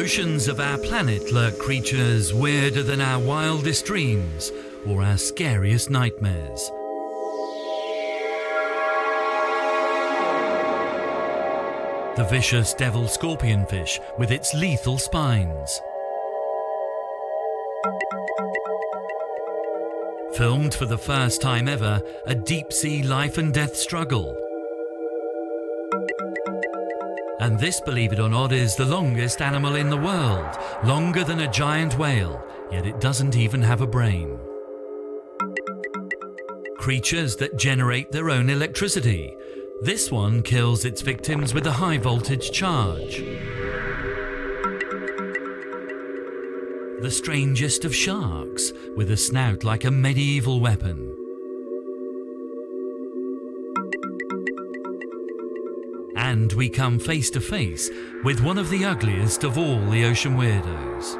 oceans of our planet lurk creatures weirder than our wildest dreams or our scariest nightmares. The vicious devil scorpionfish with its lethal spines. Filmed for the first time ever, a deep-sea life and death struggle. And this, believe it or not, is the longest animal in the world, longer than a giant whale, yet it doesn't even have a brain. Creatures that generate their own electricity. This one kills its victims with a high voltage charge. The strangest of sharks, with a snout like a medieval weapon. And we come face to face with one of the ugliest of all the ocean weirdos.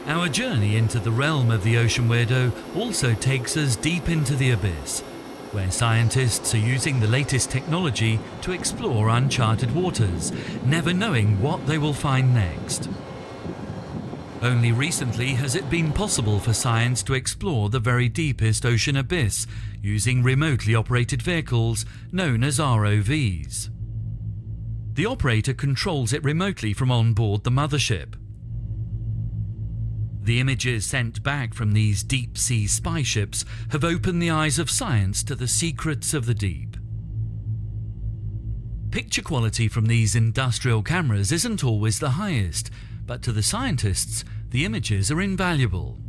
Our journey into the realm of the ocean weirdo also takes us deep into the abyss, where scientists are using the latest technology to explore uncharted waters, never knowing what they will find next. Only recently has it been possible for science to explore the very deepest ocean abyss using remotely operated vehicles known as ROVs. The operator controls it remotely from on board the mothership. The images sent back from these deep-sea spy ships have opened the eyes of science to the secrets of the deep. Picture quality from these industrial cameras isn't always the highest, but to the scientists, the images are invaluable.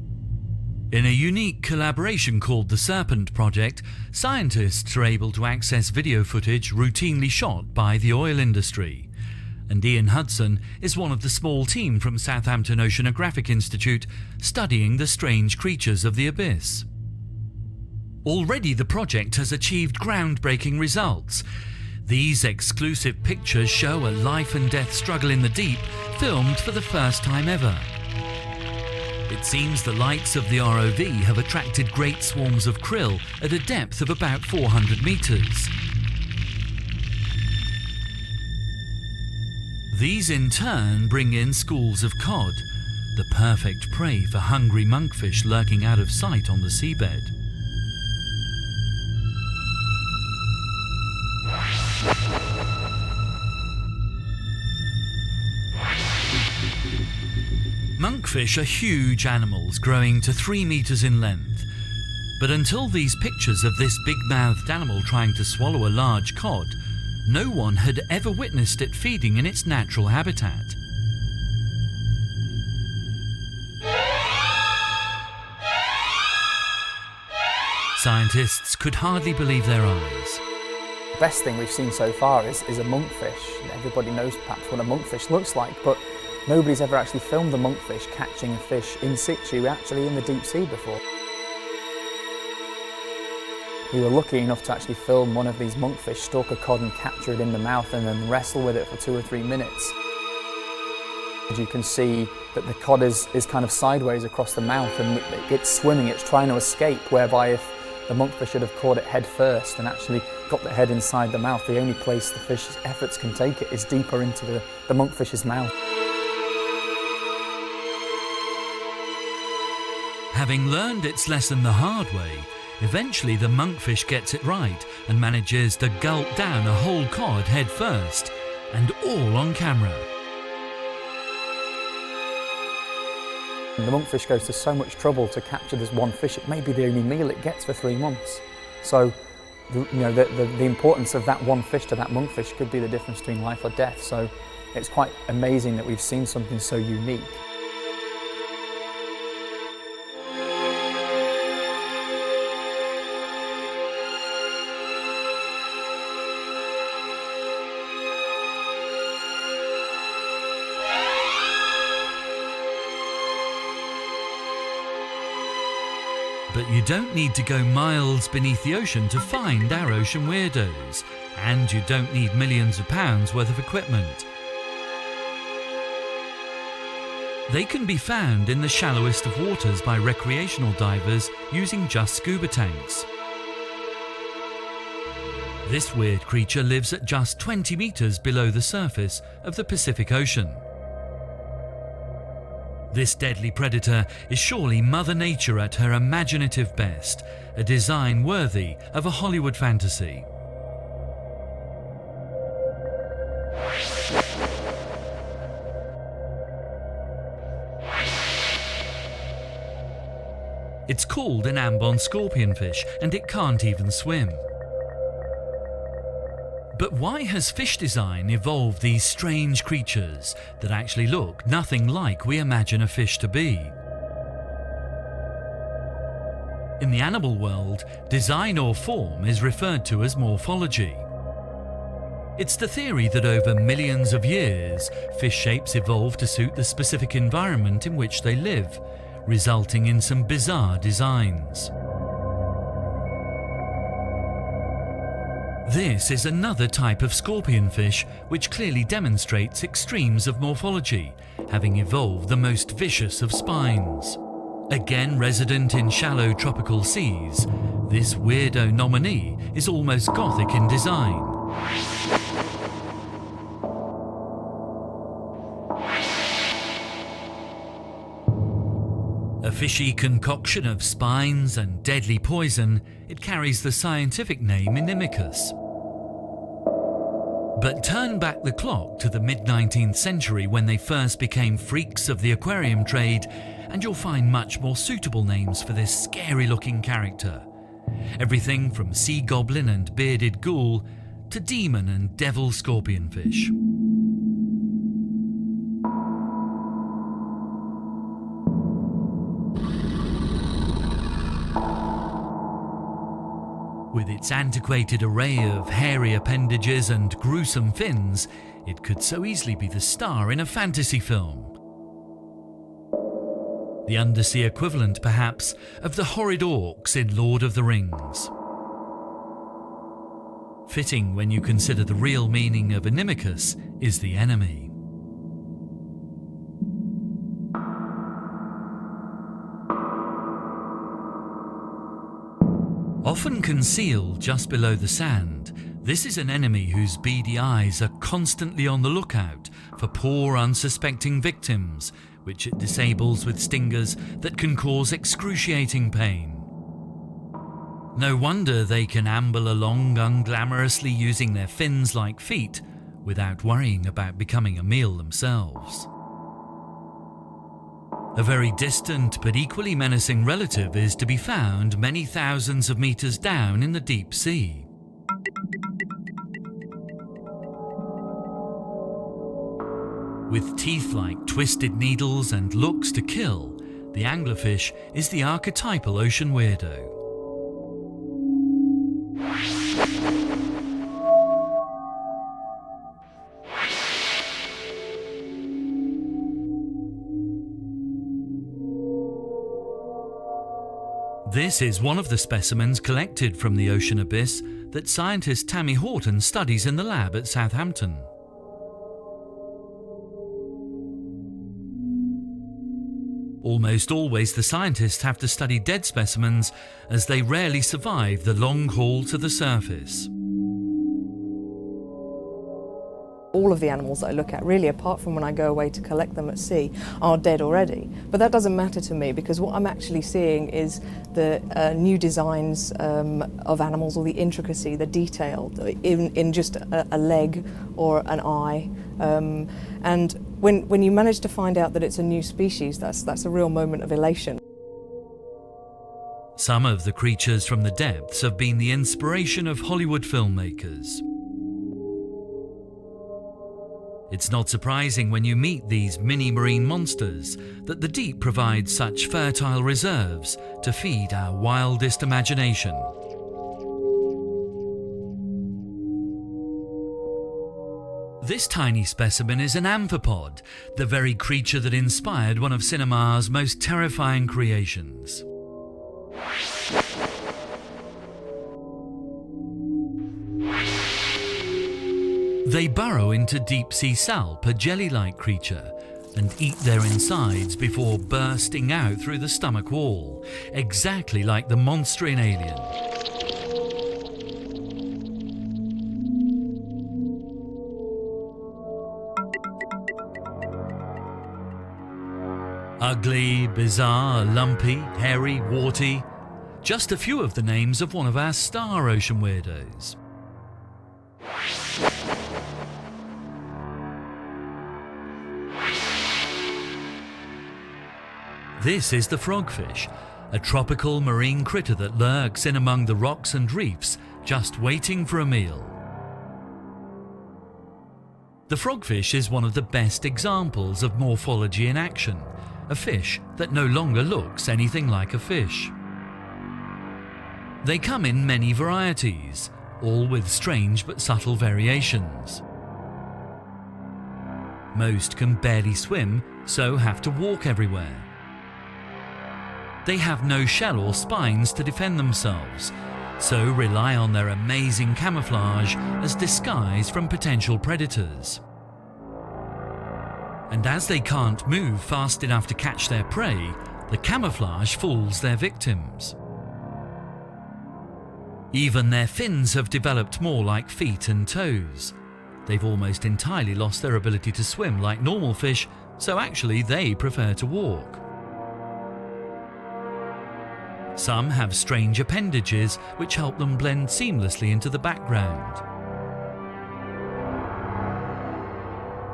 In a unique collaboration called the Serpent Project, scientists are able to access video footage routinely shot by the oil industry. And Ian Hudson is one of the small team from Southampton Oceanographic Institute studying the strange creatures of the abyss. Already the project has achieved groundbreaking results. These exclusive pictures show a life and death struggle in the deep, filmed for the first time ever. It seems the lights of the ROV have attracted great swarms of krill at a depth of about 400 meters. These in turn bring in schools of cod, the perfect prey for hungry monkfish lurking out of sight on the seabed. Monkfish are huge animals growing to 3 meters in length. But until these pictures of this big-mouthed animal trying to swallow a large cod, no one had ever witnessed it feeding in its natural habitat. Scientists could hardly believe their eyes. The best thing we've seen so far is a monkfish. Everybody knows perhaps what a monkfish looks like, but nobody's ever actually filmed a monkfish catching a fish in situ, actually in the deep sea before. We were lucky enough to actually film one of these monkfish stalk a cod and capture it in the mouth and then wrestle with it for 2 or 3 minutes. You can see that the cod is kind of sideways across the mouth and it's swimming, it's trying to escape, whereby if the monkfish should have caught it head first and actually got the head inside the mouth, the only place the fish's efforts can take it is deeper into the monkfish's mouth. Having learned its lesson the hard way, eventually the monkfish gets it right and manages to gulp down a whole cod head first, and all on camera. The monkfish goes to so much trouble to capture this one fish, it may be the only meal it gets for 3 months. So, the importance of that one fish to that monkfish could be the difference between life or death. So it's quite amazing that we've seen something so unique. But you don't need to go miles beneath the ocean to find our ocean weirdos, and you don't need millions of pounds worth of equipment. They can be found in the shallowest of waters by recreational divers using just scuba tanks. This weird creature lives at just 20 meters below the surface of the Pacific Ocean. This deadly predator is surely Mother Nature at her imaginative best, a design worthy of a Hollywood fantasy. It's called an ambon scorpionfish, and it can't even swim. But why has fish design evolved these strange creatures that actually look nothing like we imagine a fish to be? In the animal world, design or form is referred to as morphology. It's the theory that over millions of years, fish shapes evolve to suit the specific environment in which they live, resulting in some bizarre designs. This is another type of scorpionfish which clearly demonstrates extremes of morphology, having evolved the most vicious of spines. Again resident in shallow tropical seas, this weirdo nominee is almost gothic in design. A fishy concoction of spines and deadly poison, it carries the scientific name Inimicus. But turn back the clock to the mid-19th century when they first became freaks of the aquarium trade, and you'll find much more suitable names for this scary-looking character. Everything from sea goblin and bearded ghoul to demon and devil scorpionfish. With its antiquated array of hairy appendages and gruesome fins, it could so easily be the star in a fantasy film. The undersea equivalent, perhaps, of the horrid orcs in Lord of the Rings. Fitting when you consider the real meaning of Inimicus is the enemy. Often concealed just below the sand, this is an enemy whose beady eyes are constantly on the lookout for poor unsuspecting victims, which it disables with stingers that can cause excruciating pain. No wonder they can amble along unglamorously using their fins like feet without worrying about becoming a meal themselves. A very distant but equally menacing relative is to be found many thousands of meters down in the deep sea. With teeth like twisted needles and looks to kill, the anglerfish is the archetypal ocean weirdo. This is one of the specimens collected from the ocean abyss that scientist Tammy Horton studies in the lab at Southampton. Almost always the scientists have to study dead specimens as they rarely survive the long haul to the surface. All of the animals that I look at, really, apart from when I go away to collect them at sea, are dead already. But that doesn't matter to me, because what I'm actually seeing is the new designs of animals, or the intricacy, the detail in just a leg or an eye. And when you manage to find out that it's a new species, that's a real moment of elation. Some of the creatures from the depths have been the inspiration of Hollywood filmmakers. It's not surprising when you meet these mini marine monsters that the deep provides such fertile reserves to feed our wildest imagination. This tiny specimen is an amphipod, the very creature that inspired one of cinema's most terrifying creations. They burrow into deep-sea salp, a jelly-like creature, and eat their insides before bursting out through the stomach wall, exactly like the monster in Alien. Ugly, bizarre, lumpy, hairy, warty. Just a few of the names of one of our star ocean weirdos. This is the frogfish, a tropical marine critter that lurks in among the rocks and reefs, just waiting for a meal. The frogfish is one of the best examples of morphology in action, a fish that no longer looks anything like a fish. They come in many varieties, all with strange but subtle variations. Most can barely swim, so have to walk everywhere. They have no shell or spines to defend themselves, so rely on their amazing camouflage as disguise from potential predators. And as they can't move fast enough to catch their prey, the camouflage fools their victims. Even their fins have developed more like feet and toes. They've almost entirely lost their ability to swim like normal fish, so actually they prefer to walk. Some have strange appendages which help them blend seamlessly into the background.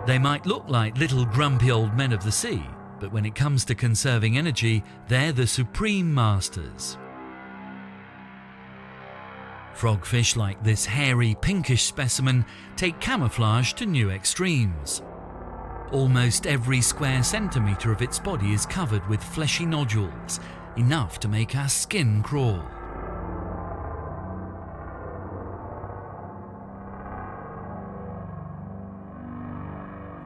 They might look like little grumpy old men of the sea, but when it comes to conserving energy, they're the supreme masters. Frogfish like this hairy pinkish specimen take camouflage to new extremes. Almost every square centimetre of its body is covered with fleshy nodules, enough to make our skin crawl.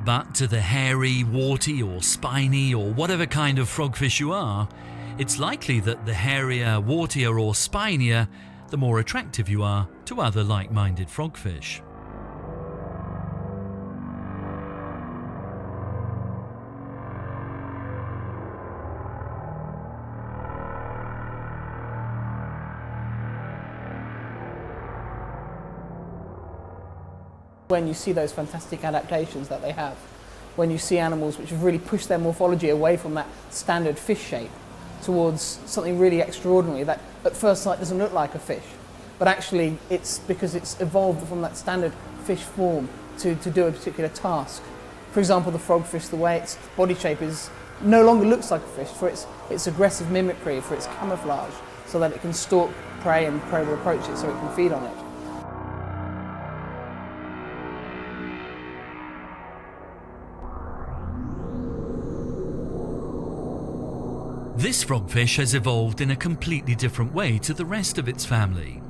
But to the hairy, warty or spiny or whatever kind of frogfish you are, it's likely that the hairier, wartier or spinier, the more attractive you are to other like-minded frogfish. When you see those fantastic adaptations that they have, when you see animals which have really pushed their morphology away from that standard fish shape towards something really extraordinary that at first sight doesn't look like a fish, but actually it's because it's evolved from that standard fish form to do a particular task. For example, the frogfish, the way its body shape is no longer looks like a fish for its aggressive mimicry, for its camouflage, so that it can stalk prey and prey will approach it so it can feed on it. This frogfish has evolved in a completely different way to the rest of its family.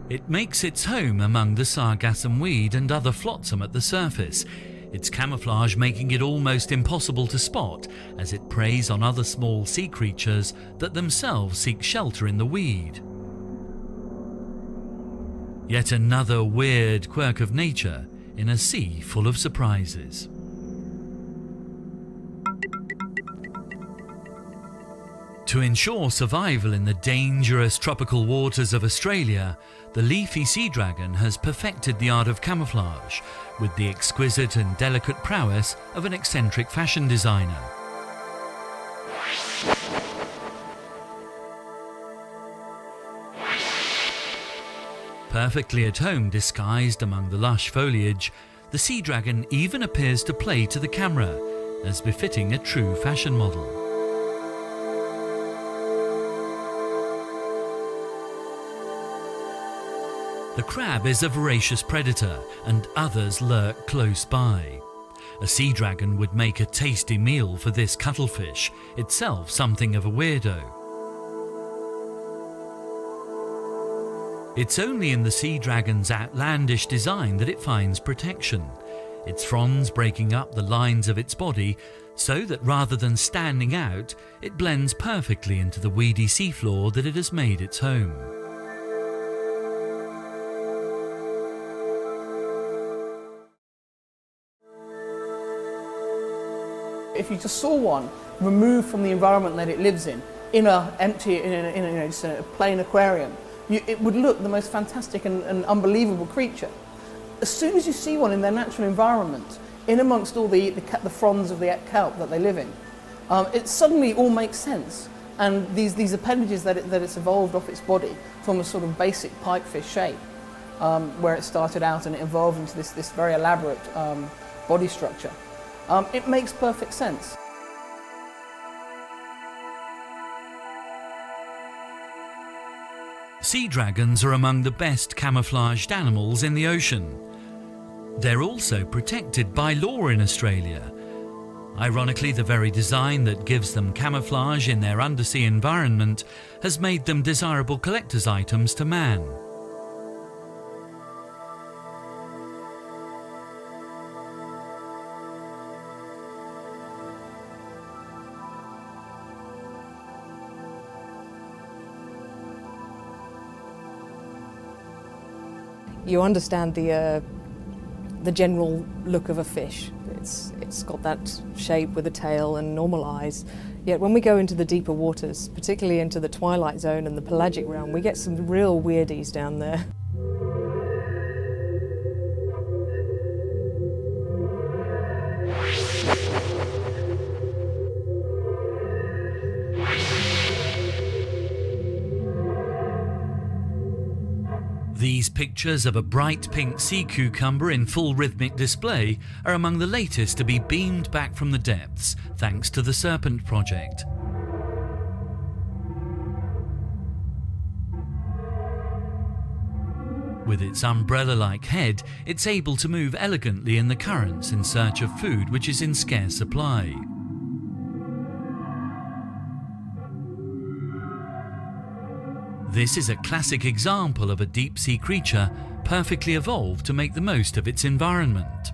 It makes its home among the sargassum weed and other flotsam at the surface, its camouflage making it almost impossible to spot as it preys on other small sea creatures that themselves seek shelter in the weed. Yet another weird quirk of nature in a sea full of surprises. To ensure survival in the dangerous tropical waters of Australia, the leafy sea dragon has perfected the art of camouflage with the exquisite and delicate prowess of an eccentric fashion designer. Perfectly at home disguised among the lush foliage, the sea dragon even appears to play to the camera, as befitting a true fashion model. The crab is a voracious predator, and others lurk close by. A sea dragon would make a tasty meal for this cuttlefish, itself something of a weirdo. It's only in the sea dragon's outlandish design that it finds protection, its fronds breaking up the lines of its body so that rather than standing out, it blends perfectly into the weedy seafloor that it has made its home. If you just saw one removed from the environment that it lives in a empty, just a plain aquarium, it would look the most fantastic and unbelievable creature. As soon as you see one in their natural environment, in amongst all the fronds of the kelp that they live in, it suddenly all makes sense. And these appendages that it's evolved off its body from a sort of basic pipefish shape, where it started out and it evolved into this very elaborate body structure. It makes perfect sense. Sea dragons are among the best camouflaged animals in the ocean. They're also protected by law in Australia. Ironically, the very design that gives them camouflage in their undersea environment has made them desirable collector's items to man. You understand the general look of a fish. It's got that shape with a tail and normal eyes. Yet when we go into the deeper waters, particularly into the twilight zone and the pelagic realm, we get some real weirdies down there. These pictures of a bright pink sea cucumber in full rhythmic display are among the latest to be beamed back from the depths, thanks to the Serpent Project. With its umbrella-like head, it's able to move elegantly in the currents in search of food which is in scarce supply. This is a classic example of a deep-sea creature perfectly evolved to make the most of its environment.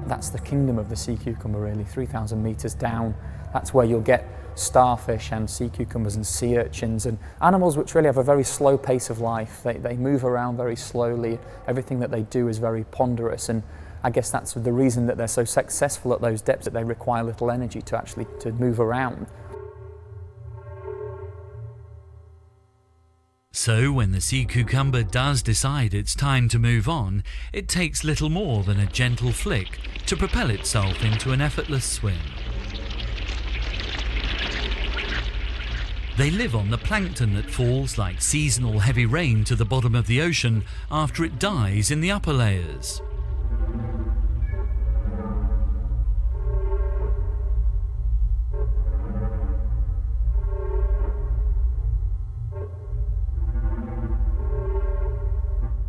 That's the kingdom of the sea cucumber really, 3,000 metres down. That's where you'll get starfish and sea cucumbers and sea urchins and animals which really have a very slow pace of life. They move around very slowly. Everything that they do is very ponderous, and I guess that's the reason that they're so successful at those depths, that they require little energy to move around. So when the sea cucumber does decide it's time to move on, it takes little more than a gentle flick to propel itself into an effortless swim. They live on the plankton that falls like seasonal heavy rain to the bottom of the ocean after it dies in the upper layers.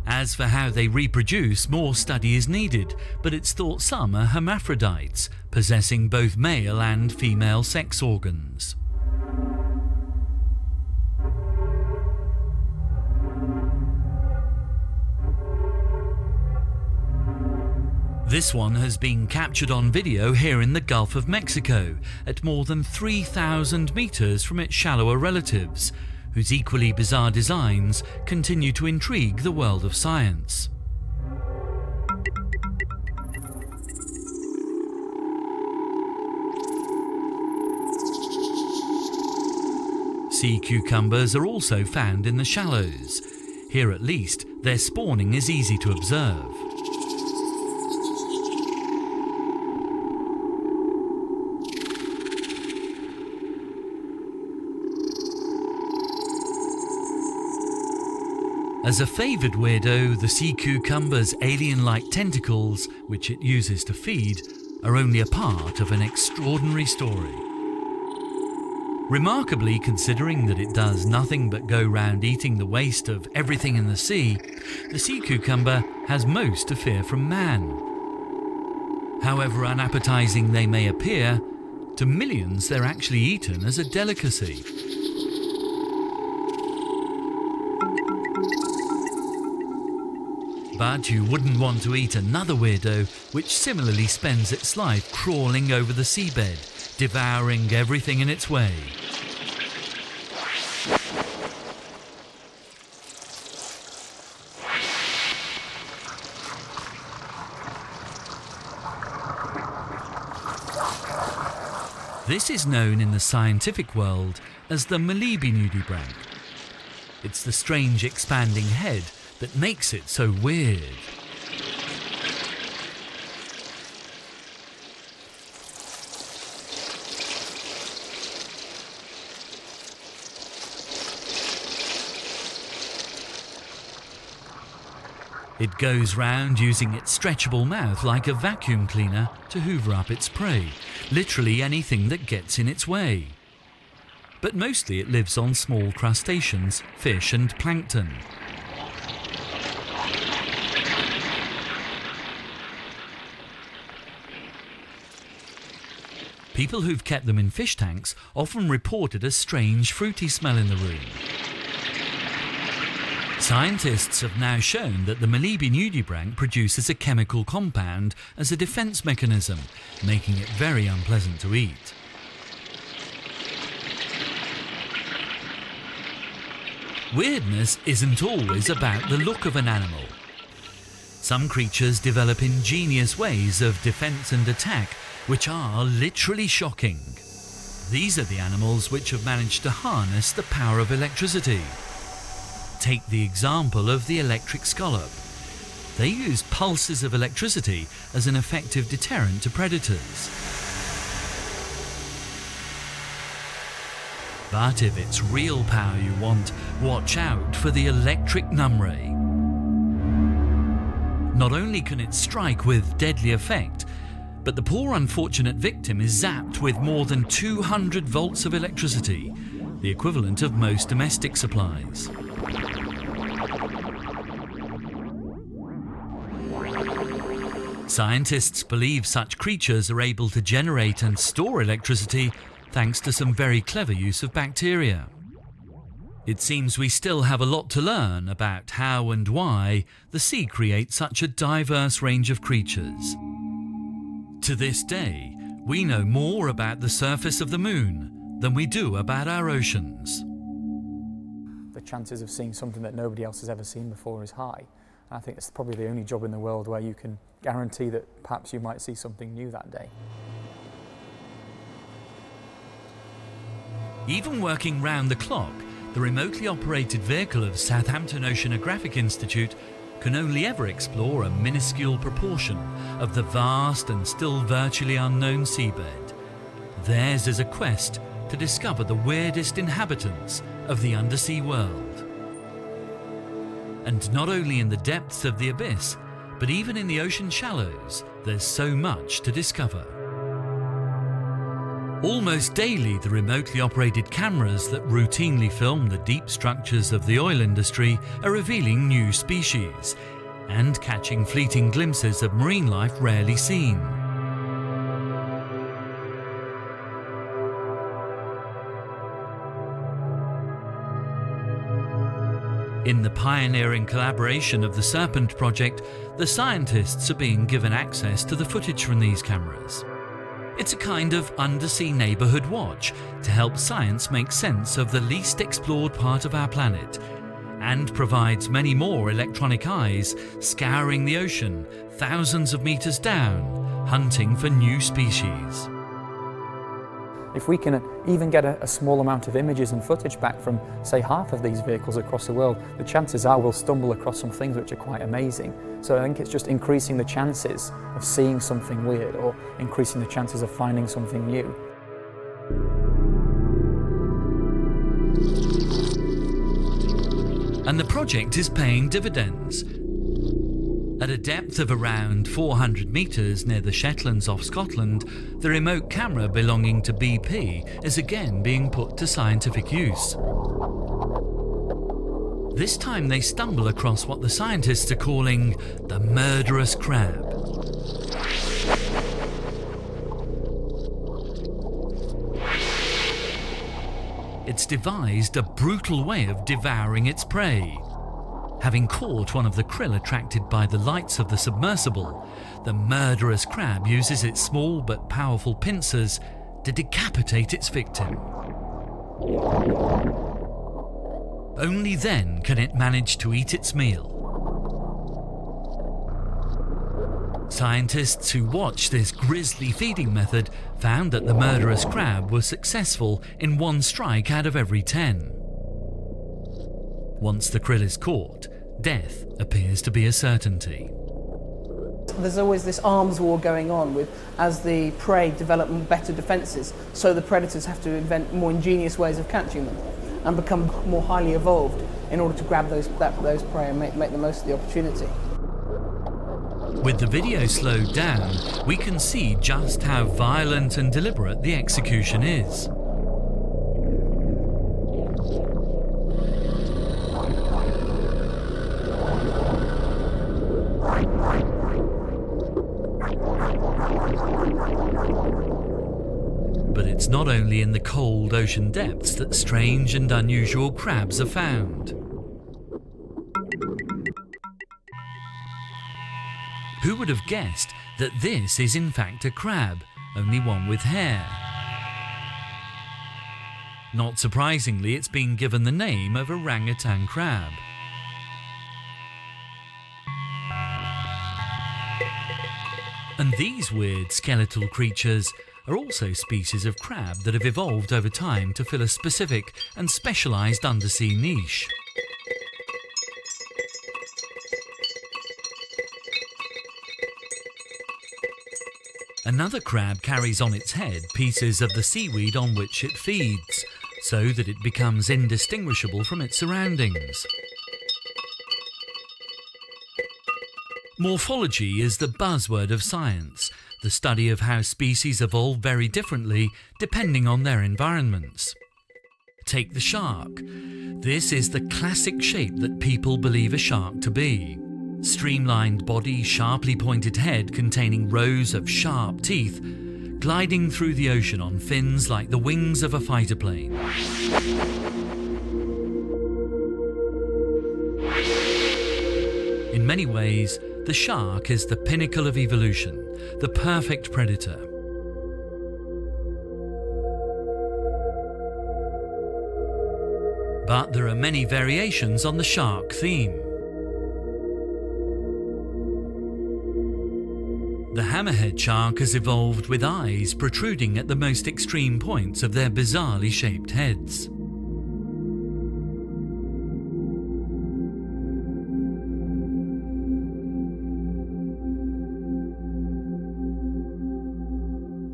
As for how they reproduce, more study is needed, but it's thought some are hermaphrodites, possessing both male and female sex organs. This one has been captured on video here in the Gulf of Mexico, at more than 3,000 meters from its shallower relatives, whose equally bizarre designs continue to intrigue the world of science. Sea cucumbers are also found in the shallows. Here at least, their spawning is easy to observe. As a favoured weirdo, the sea cucumber's alien-like tentacles, which it uses to feed, are only a part of an extraordinary story. Remarkably, considering that it does nothing but go round eating the waste of everything in the sea cucumber has most to fear from man. However unappetizing they may appear, to millions they're actually eaten as a delicacy. But you wouldn't want to eat another weirdo which similarly spends its life crawling over the seabed, devouring everything in its way. This is known in the scientific world as the nudibranch. It's the strange expanding head that makes it so weird. It goes round using its stretchable mouth like a vacuum cleaner to hoover up its prey, literally anything that gets in its way. But mostly it lives on small crustaceans, fish and plankton. People who've kept them in fish tanks often reported a strange fruity smell in the room. Scientists have now shown that the Malibu nudibranch produces a chemical compound as a defense mechanism, making it very unpleasant to eat. Weirdness isn't always about the look of an animal. Some creatures develop ingenious ways of defense and attack, which are literally shocking. These are the animals which have managed to harness the power of electricity. Take the example of the electric scallop. They use pulses of electricity as an effective deterrent to predators. But if it's real power you want, watch out for the electric numray. Not only can it strike with deadly effect, but the poor unfortunate victim is zapped with more than 200 volts of electricity, the equivalent of most domestic supplies. Scientists believe such creatures are able to generate and store electricity thanks to some very clever use of bacteria. It seems we still have a lot to learn about how and why the sea creates such a diverse range of creatures. To this day, we know more about the surface of the moon than we do about our oceans. The chances of seeing something that nobody else has ever seen before is high. And I think it's probably the only job in the world where you can guarantee that perhaps you might see something new that day. Even working round the clock, the remotely operated vehicle of Southampton Oceanographic Institute can only ever explore a minuscule proportion of the vast and still virtually unknown seabed. Theirs is a quest to discover the weirdest inhabitants of the undersea world. And not only in the depths of the abyss, but even in the ocean shallows, there's so much to discover. Almost daily, the remotely operated cameras that routinely film the deep structures of the oil industry are revealing new species and catching fleeting glimpses of marine life rarely seen. In the pioneering collaboration of the Serpent Project, the scientists are being given access to the footage from these cameras. It's a kind of undersea neighbourhood watch to help science make sense of the least explored part of our planet, and provides many more electronic eyes scouring the ocean thousands of metres down, hunting for new species. If we can even get a small amount of images and footage back from, say, half of these vehicles across the world, the chances are we'll stumble across some things which are quite amazing. So I think it's just increasing the chances of seeing something weird or increasing the chances of finding something new. And the project is paying dividends. At a depth of around 400 metres near the Shetlands off Scotland, the remote camera belonging to BP is again being put to scientific use. This time they stumble across what the scientists are calling the murderous crab. It's devised a brutal way of devouring its prey. Having caught one of the krill attracted by the lights of the submersible, the murderous crab uses its small but powerful pincers to decapitate its victim. Only then can it manage to eat its meal. Scientists who watched this grisly feeding method found that the murderous crab was successful in 1 strike out of every 10. Once the krill is caught, death appears to be a certainty. There's always this arms war going on with, as the prey develop better defences, so the predators have to invent more ingenious ways of catching them and become more highly evolved in order to grab those prey and make the most of the opportunity. With the video slowed down, we can see just how violent and deliberate the execution is. But it's not only in the cold ocean depths that strange and unusual crabs are found. Who would have guessed that this is in fact a crab, only one with hair? Not surprisingly, it's been given the name of orangutan crab. And these weird skeletal creatures are also species of crab that have evolved over time to fill a specific and specialised undersea niche. Another crab carries on its head pieces of the seaweed on which it feeds, so that it becomes indistinguishable from its surroundings. Morphology is the buzzword of science, the study of how species evolve very differently depending on their environments. Take the shark. This is the classic shape that people believe a shark to be. Streamlined body, sharply pointed head containing rows of sharp teeth, gliding through the ocean on fins like the wings of a fighter plane. In many ways, the shark is the pinnacle of evolution, the perfect predator. But there are many variations on the shark theme. The hammerhead shark has evolved with eyes protruding at the most extreme points of their bizarrely shaped heads.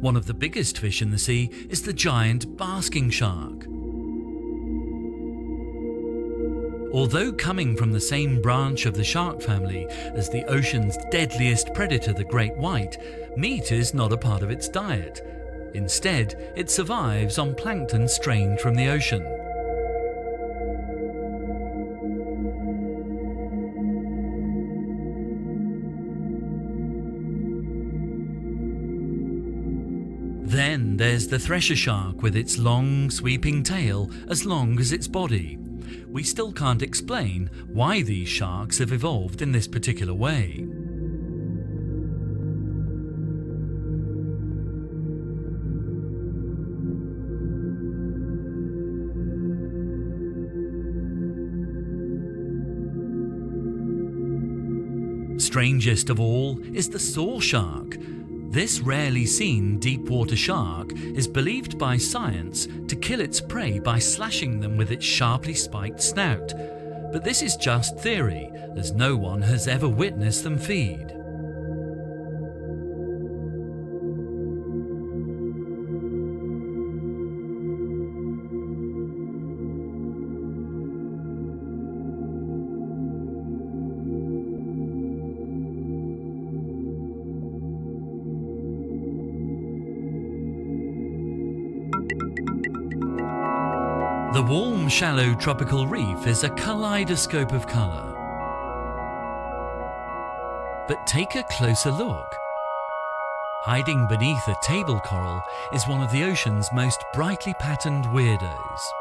One of the biggest fish in the sea is the giant basking shark. Although coming from the same branch of the shark family as the ocean's deadliest predator, the great white, meat is not a part of its diet. Instead, it survives on plankton strained from the ocean. Then there's the thresher shark with its long, sweeping tail as long as its body. We still can't explain why these sharks have evolved in this particular way. Strangest of all is the saw shark. This rarely seen deep-water shark is believed by science to kill its prey by slashing them with its sharply spiked snout, but this is just theory, as no one has ever witnessed them feed. The warm, shallow tropical reef is a kaleidoscope of colour. But take a closer look. Hiding beneath a table coral is one of the ocean's most brightly patterned weirdos.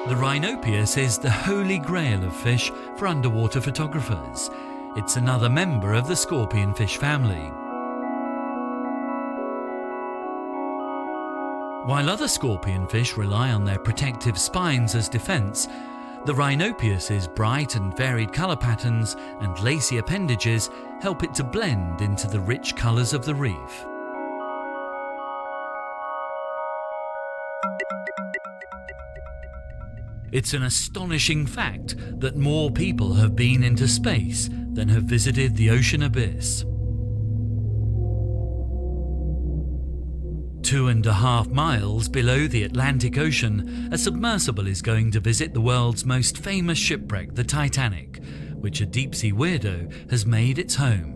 The Rhinopeus is the holy grail of fish for underwater photographers. It's another member of the scorpionfish family. While other scorpionfish rely on their protective spines as defense, the Rhinopeus's bright and varied color patterns and lacy appendages help it to blend into the rich colors of the reef. It's an astonishing fact that more people have been into space than have visited the ocean abyss. 2.5 miles below the Atlantic Ocean, a submersible is going to visit the world's most famous shipwreck, the Titanic, which a deep-sea weirdo has made its home.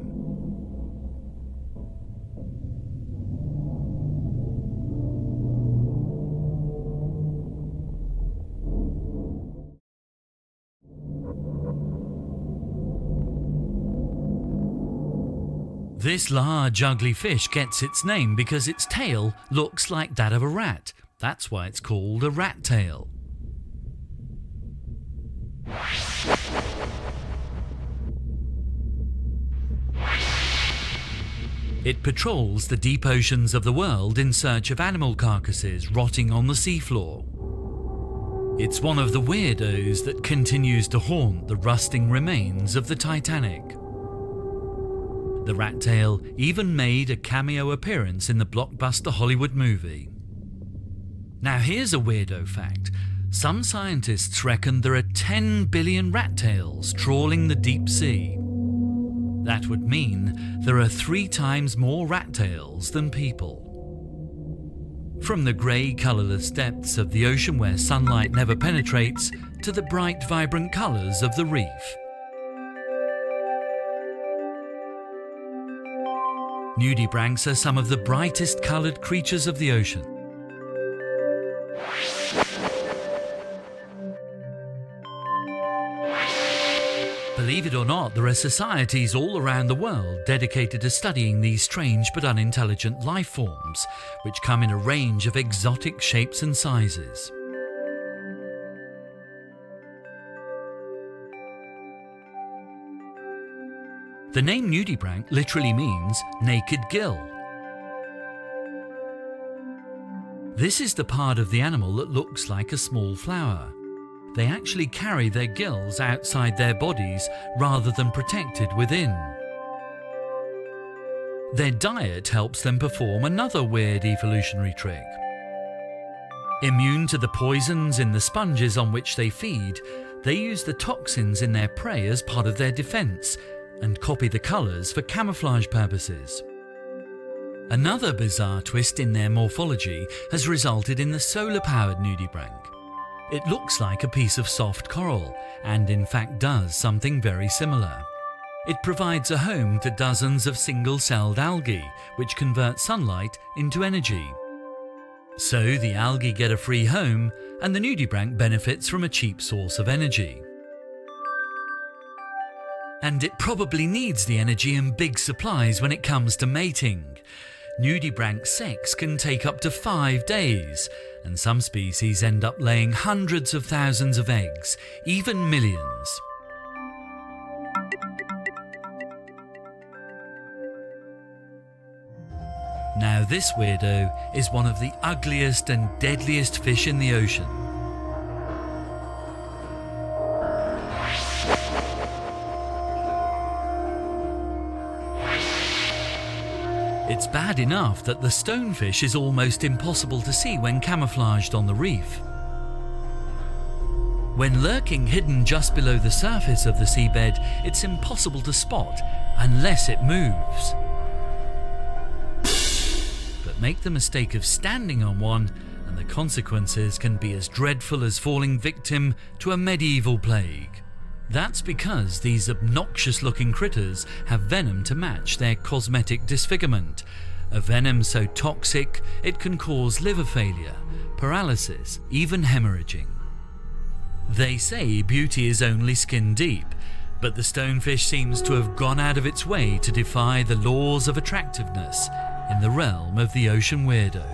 This large, ugly fish gets its name because its tail looks like that of a rat. That's why it's called a rat tail. It patrols the deep oceans of the world in search of animal carcasses rotting on the seafloor. It's one of the weirdos that continues to haunt the rusting remains of the Titanic. The rat tail even made a cameo appearance in the blockbuster Hollywood movie. Now here's a weirdo fact. Some scientists reckon there are 10 billion rat tails trawling the deep sea. That would mean there are 3 times more rat tails than people. From the grey, colourless depths of the ocean where sunlight never penetrates to the bright, vibrant colours of the reef. Nudibranchs are some of the brightest coloured creatures of the ocean. Believe it or not, there are societies all around the world dedicated to studying these strange but unintelligent life forms, which come in a range of exotic shapes and sizes. The name nudibranch literally means naked gill. This is the part of the animal that looks like a small flower. They actually carry their gills outside their bodies rather than protected within. Their diet helps them perform another weird evolutionary trick. Immune to the poisons in the sponges on which they feed, they use the toxins in their prey as part of their defense and copy the colours for camouflage purposes. Another bizarre twist in their morphology has resulted in the solar-powered nudibranch. It looks like a piece of soft coral, and in fact does something very similar. It provides a home to dozens of single-celled algae, which convert sunlight into energy. So the algae get a free home, and the nudibranch benefits from a cheap source of energy. And it probably needs the energy in big supplies when it comes to mating. Nudibranch sex can take up to 5 days, and some species end up laying hundreds of thousands of eggs, even millions. Now this weirdo is one of the ugliest and deadliest fish in the ocean. It's bad enough that the stonefish is almost impossible to see when camouflaged on the reef. When lurking hidden just below the surface of the seabed, it's impossible to spot unless it moves. But make the mistake of standing on one, and the consequences can be as dreadful as falling victim to a medieval plague. That's because these obnoxious-looking critters have venom to match their cosmetic disfigurement, a venom so toxic it can cause liver failure, paralysis, even hemorrhaging. They say beauty is only skin deep, but the stonefish seems to have gone out of its way to defy the laws of attractiveness in the realm of the ocean weirdo.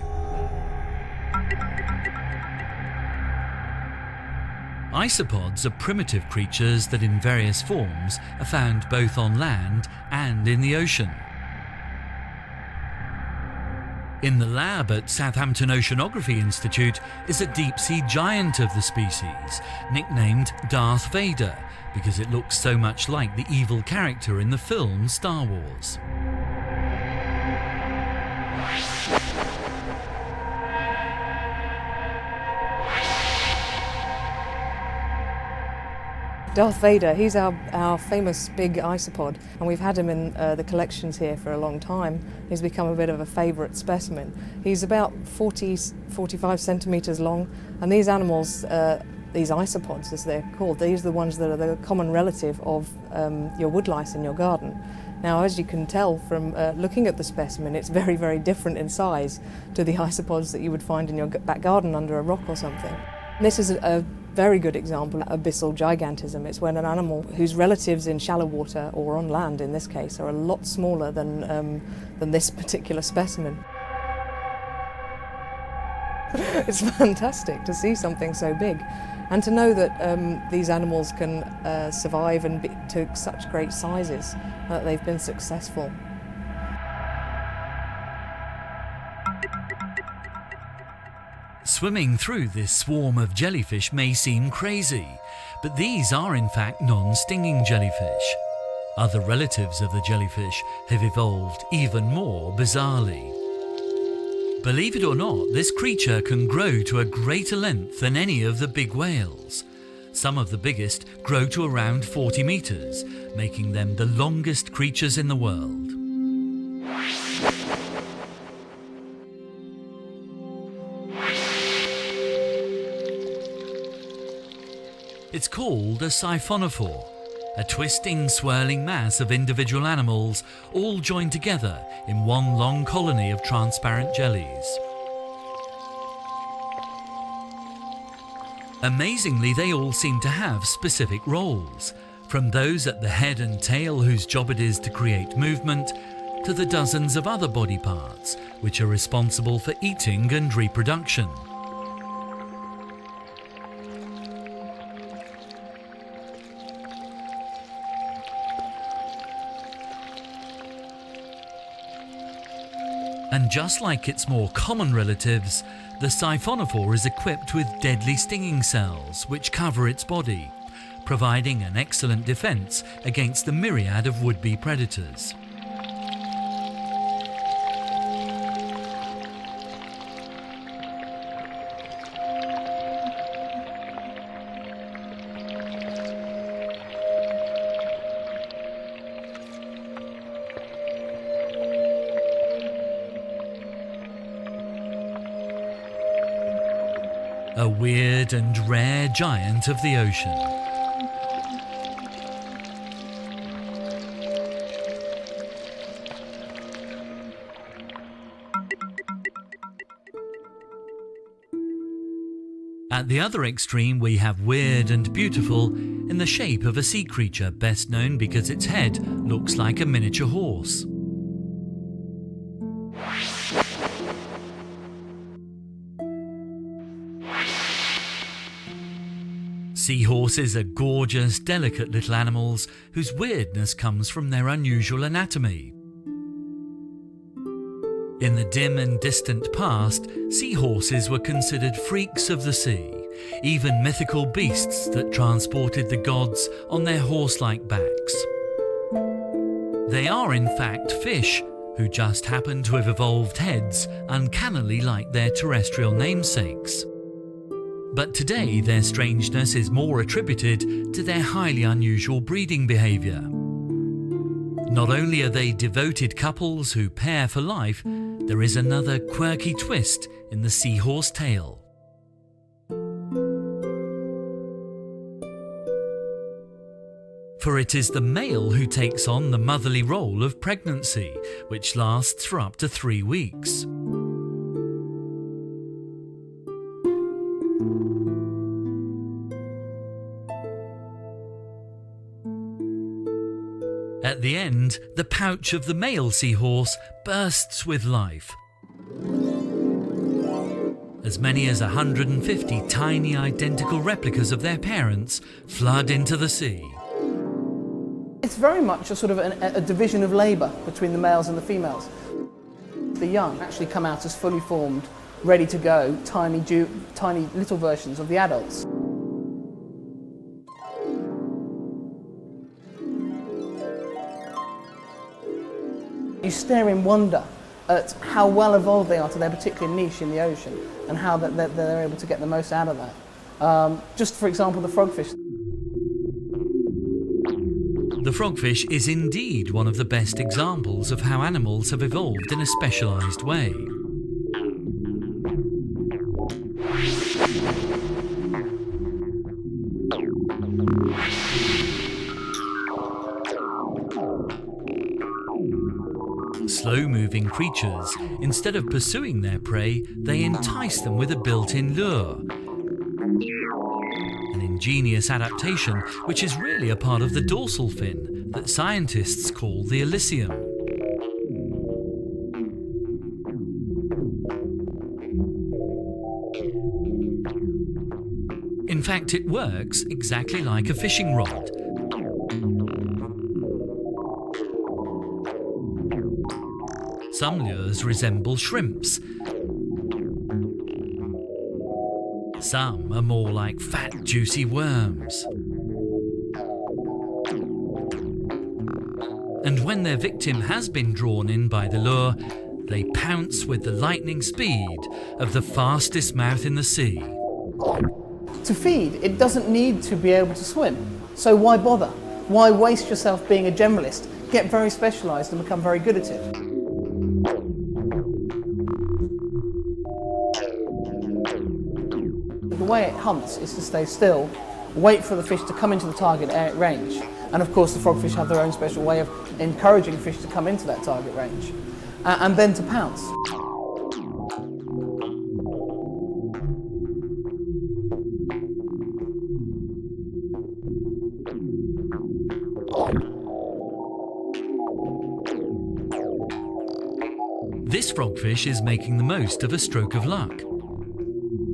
Isopods are primitive creatures that in various forms are found both on land and in the ocean. In the lab at Southampton Oceanography Institute is a deep-sea giant of the species, nicknamed Darth Vader because it looks so much like the evil character in the film Star Wars. Darth Vader, he's our famous big isopod, and we've had him in the collections here for a long time. He's become a bit of a favourite specimen. He's about 45 centimetres long, and these animals, these isopods as they're called, these are the ones that are the common relative of your woodlice in your garden. Now, as you can tell from looking at the specimen, it's very, very different in size to the isopods that you would find in your back garden under a rock or something. This is a very good example of abyssal gigantism. It's when an animal whose relatives in shallow water, or on land in this case, are a lot smaller than this particular specimen. It's fantastic to see something so big, and to know that these animals can survive and be to such great sizes, that they've been successful. Swimming through this swarm of jellyfish may seem crazy, but these are in fact non-stinging jellyfish. Other relatives of the jellyfish have evolved even more bizarrely. Believe it or not, this creature can grow to a greater length than any of the big whales. Some of the biggest grow to around 40 meters, making them the longest creatures in the world. It's called a siphonophore, a twisting, swirling mass of individual animals all joined together in one long colony of transparent jellies. Amazingly, they all seem to have specific roles, from those at the head and tail whose job it is to create movement, to the dozens of other body parts which are responsible for eating and reproduction. And just like its more common relatives, the siphonophore is equipped with deadly stinging cells which cover its body, providing an excellent defense against the myriad of would-be predators. A weird and rare giant of the ocean. At the other extreme, we have weird and beautiful in the shape of a sea creature best known because its head looks like a miniature horse. Seahorses are gorgeous, delicate little animals whose weirdness comes from their unusual anatomy. In the dim and distant past, seahorses were considered freaks of the sea, even mythical beasts that transported the gods on their horse-like backs. They are in fact fish who just happen to have evolved heads uncannily like their terrestrial namesakes. But today their strangeness is more attributed to their highly unusual breeding behaviour. Not only are they devoted couples who pair for life, there is another quirky twist in the seahorse tale. For it is the male who takes on the motherly role of pregnancy, which lasts for up to 3 weeks. At the end, the pouch of the male seahorse bursts with life. As many as 150 tiny identical replicas of their parents flood into the sea. It's very much a sort of a division of labour between the males and the females. The young actually come out as fully formed, ready to go, tiny little versions of the adults. You stare in wonder at how well evolved they are to their particular niche in the ocean and how they're able to get the most out of that. Just for example, the frogfish. The frogfish is indeed one of the best examples of how animals have evolved in a specialised way. Slow-moving creatures, instead of pursuing their prey, they entice them with a built-in lure. An ingenious adaptation which is really a part of the dorsal fin that scientists call the elysium. In fact, it works exactly like a fishing rod. Some lures resemble shrimps. Some are more like fat, juicy worms. And when their victim has been drawn in by the lure, they pounce with the lightning speed of the fastest mouth in the sea. To feed, it doesn't need to be able to swim. So why bother? Why waste yourself being a generalist? Get very specialised and become very good at it. The way it hunts is to stay still, wait for the fish to come into the target range. And of course the frogfish have their own special way of encouraging fish to come into that target range. And then to pounce. This frogfish is making the most of a stroke of luck.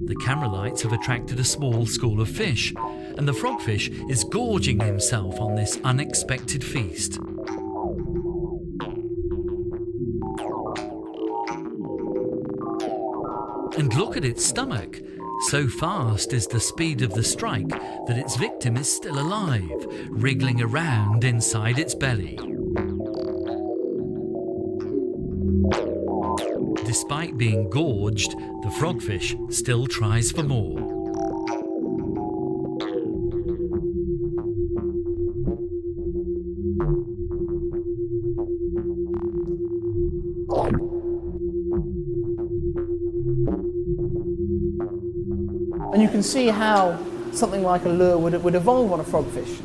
The camera lights have attracted a small school of fish, and the frogfish is gorging himself on this unexpected feast. And look at its stomach. So fast is the speed of the strike that its victim is still alive, wriggling around inside its belly. Despite being gorged, the frogfish still tries for more. And you can see how something like a lure would evolve on a frogfish.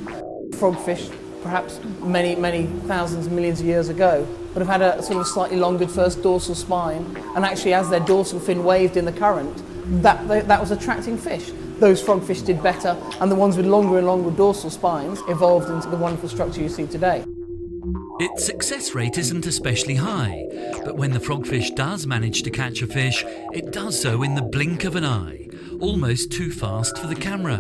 Frogfish, perhaps many thousands, millions of years ago, would have had a sort of slightly longer first dorsal spine, and actually as their dorsal fin waved in the current, that was attracting fish. Those frogfish did better, and the ones with longer and longer dorsal spines evolved into the wonderful structure you see today. Its success rate isn't especially high, but when the frogfish does manage to catch a fish, it does so in the blink of an eye, almost too fast for the camera.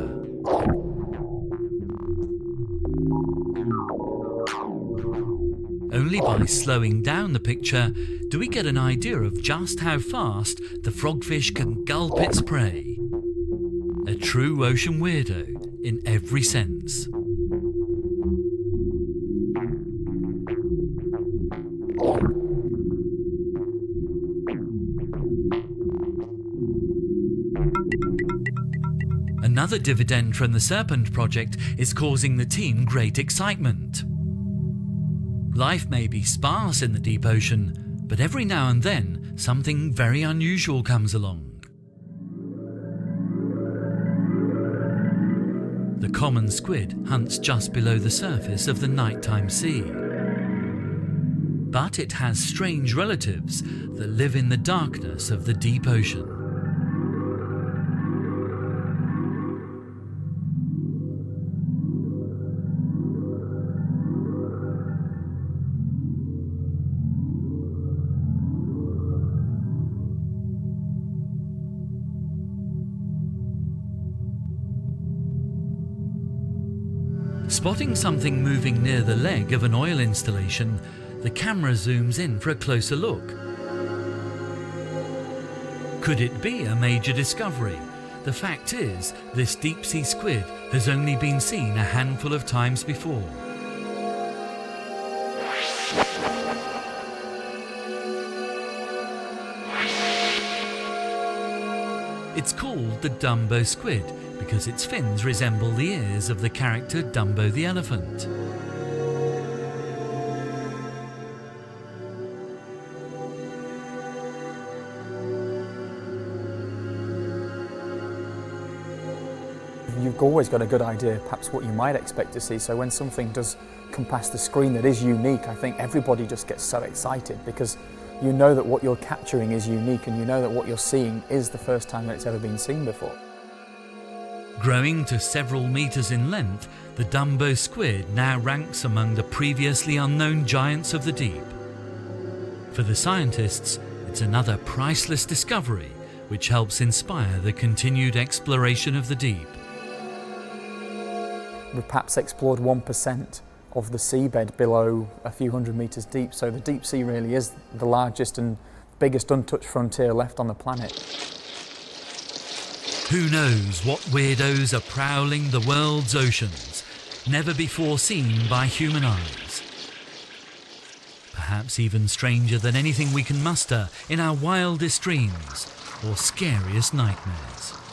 Only by slowing down the picture do we get an idea of just how fast the frogfish can gulp its prey. A true ocean weirdo in every sense. Another dividend from the Serpent project is causing the team great excitement. Life may be sparse in the deep ocean, but every now and then something very unusual comes along. The common squid hunts just below the surface of the nighttime sea. But it has strange relatives that live in the darkness of the deep ocean. Spotting something moving near the leg of an oil installation, the camera zooms in for a closer look. Could it be a major discovery? The fact is, this deep-sea squid has only been seen a handful of times before. It's called the Dumbo squid because its fins resemble the ears of the character Dumbo the elephant. you've always got a good idea perhaps what you might expect to see. So when something does come past the screen that is unique, I think everybody just gets so excited because you know that what you're capturing is unique and you know that what you're seeing is the first time that it's ever been seen before. Growing to several meters in length, the Dumbo squid now ranks among the previously unknown giants of the deep. For the scientists, it's another priceless discovery which helps inspire the continued exploration of the deep. We've perhaps explored 1% of the seabed below a few hundred meters deep, so the deep sea really is the largest and biggest untouched frontier left on the planet. Who knows what weirdos are prowling the world's oceans, never before seen by human eyes. Perhaps even stranger than anything we can muster in our wildest dreams or scariest nightmares.